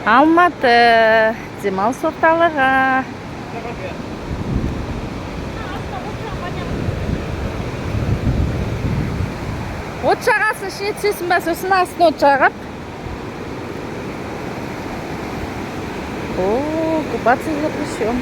Алматы демалыс орталығы. От жағасын ішіне түсесің бә, сосын астын от жағып. О, купаться запрещен.